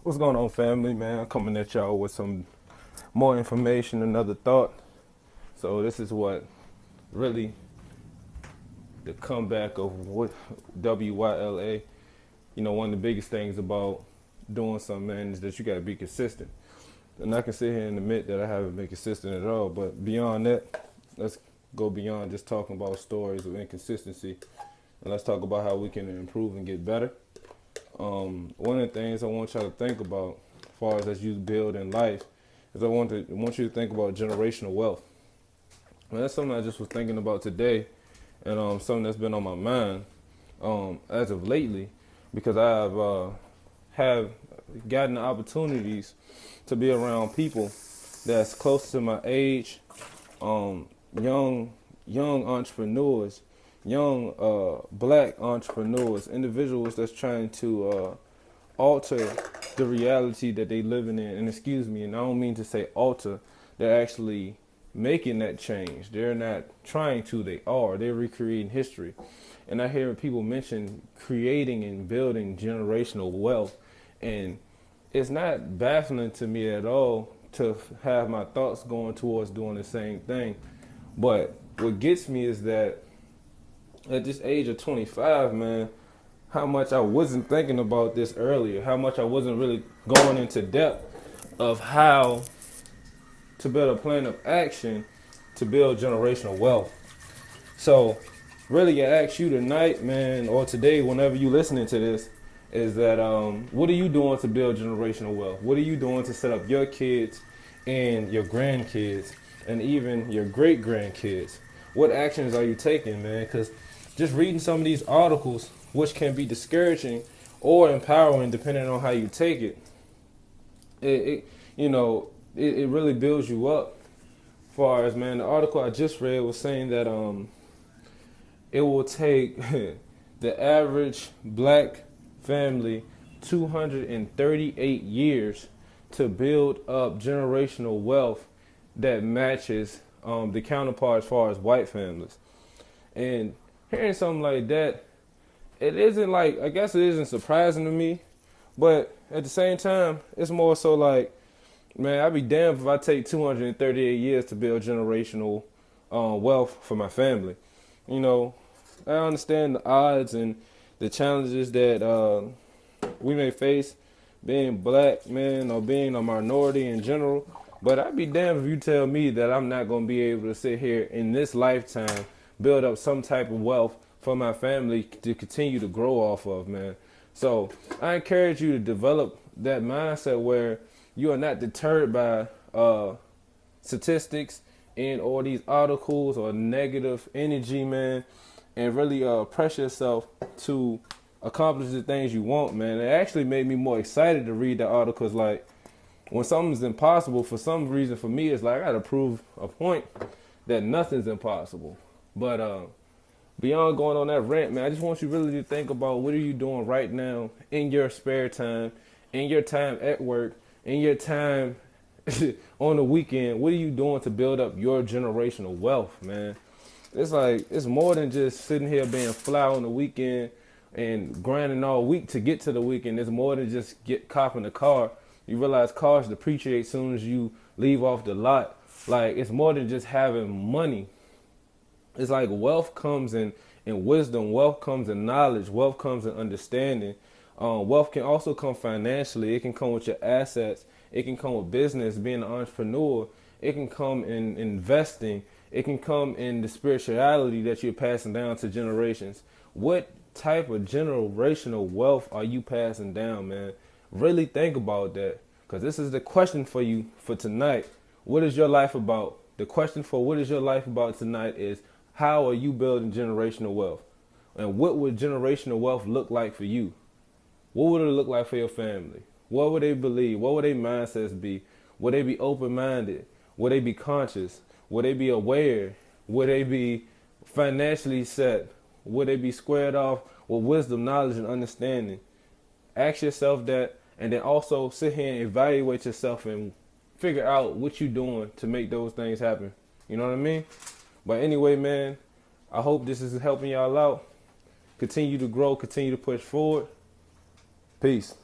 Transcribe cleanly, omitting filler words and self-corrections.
What's going on, family, man? I'm coming at y'all with some more information, another thought. So this is what really the comeback of what WYLA. One of the biggest things about doing something, man, is that you gotta be consistent. And I can sit here and admit that I haven't been consistent at all. But beyond that, let's go beyond just talking about stories of inconsistency, and let's talk about how we can improve and get better. One of the things I want y'all to think about, as far as you build in life, is I want you to think about generational wealth. And that's something I just was thinking about today, and something that's been on my mind as of lately, because have gotten the opportunities to be around people that's close to my age, young entrepreneurs, young black entrepreneurs, individuals that's trying to alter the reality that they living in. And excuse me, and I don't mean to say alter, they're actually making that change. They're not trying to, they are. They're recreating history. And I hear people mention creating and building generational wealth. And it's not baffling to me at all to have my thoughts going towards doing the same thing. But what gets me is that at this age of 25, man, how much I wasn't thinking about this earlier, how much I wasn't really going into depth of how to build a plan of action to build generational wealth. So really, I ask you tonight, man, or today, whenever you listening to this, is that what are you doing to build generational wealth? What are you doing to set up your kids and your grandkids and even your great grandkids? What actions are you taking, man? Because just reading some of these articles, which can be discouraging or empowering depending on how you take it, it really builds you up. As far as, man, the article I just read was saying that it will take the average black family 238 years to build up generational wealth that matches the counterpart as far as white families. And hearing something like that, it isn't like, I guess it isn't surprising to me, but at the same time, it's more so like, man, I'd be damned if I take 238 years to build generational wealth for my family. I understand the odds and the challenges that we may face being black, man, or being a minority in general. But I'd be damned if you tell me that I'm not going to be able to sit here in this lifetime, build up some type of wealth for my family to continue to grow off of, man. So I encourage you to develop that mindset where you are not deterred by statistics and all these articles or negative energy, man, and really press yourself to accomplish the things you want, man. It actually made me more excited to read the articles. Like, when something's impossible, for some reason, for me, it's like I gotta prove a point that nothing's impossible. But beyond going on that rant, man, I just want you really to think about what are you doing right now in your spare time, in your time at work, in your time on the weekend. What are you doing to build up your generational wealth, man? It's like, it's more than just sitting here being fly on the weekend and grinding all week to get to the weekend. It's more than just copping a car. You realize cars depreciate as soon as you leave off the lot. Like, it's more than just having money. It's like wealth comes in wisdom, wealth comes in knowledge, wealth comes in understanding. Wealth can also come financially. It can come with your assets. It can come with business, being an entrepreneur. It can come in investing. It can come in the spirituality that you're passing down to generations. What type of generational wealth are you passing down, man? Really think about that, because this is the question for you for tonight. What is your life about? The question for what is your life about tonight is, how are you building generational wealth? And what would generational wealth look like for you? What would it look like for your family? What would they believe? What would their mindsets be? Would they be open-minded? Would they be conscious? Would they be aware? Would they be financially set? Would they be squared off with wisdom, knowledge, and understanding? Ask yourself that, and then also sit here and evaluate yourself and figure out what you're doing to make those things happen. You know what I mean? But anyway, man, I hope this is helping y'all out. Continue to grow, continue to push forward. Peace.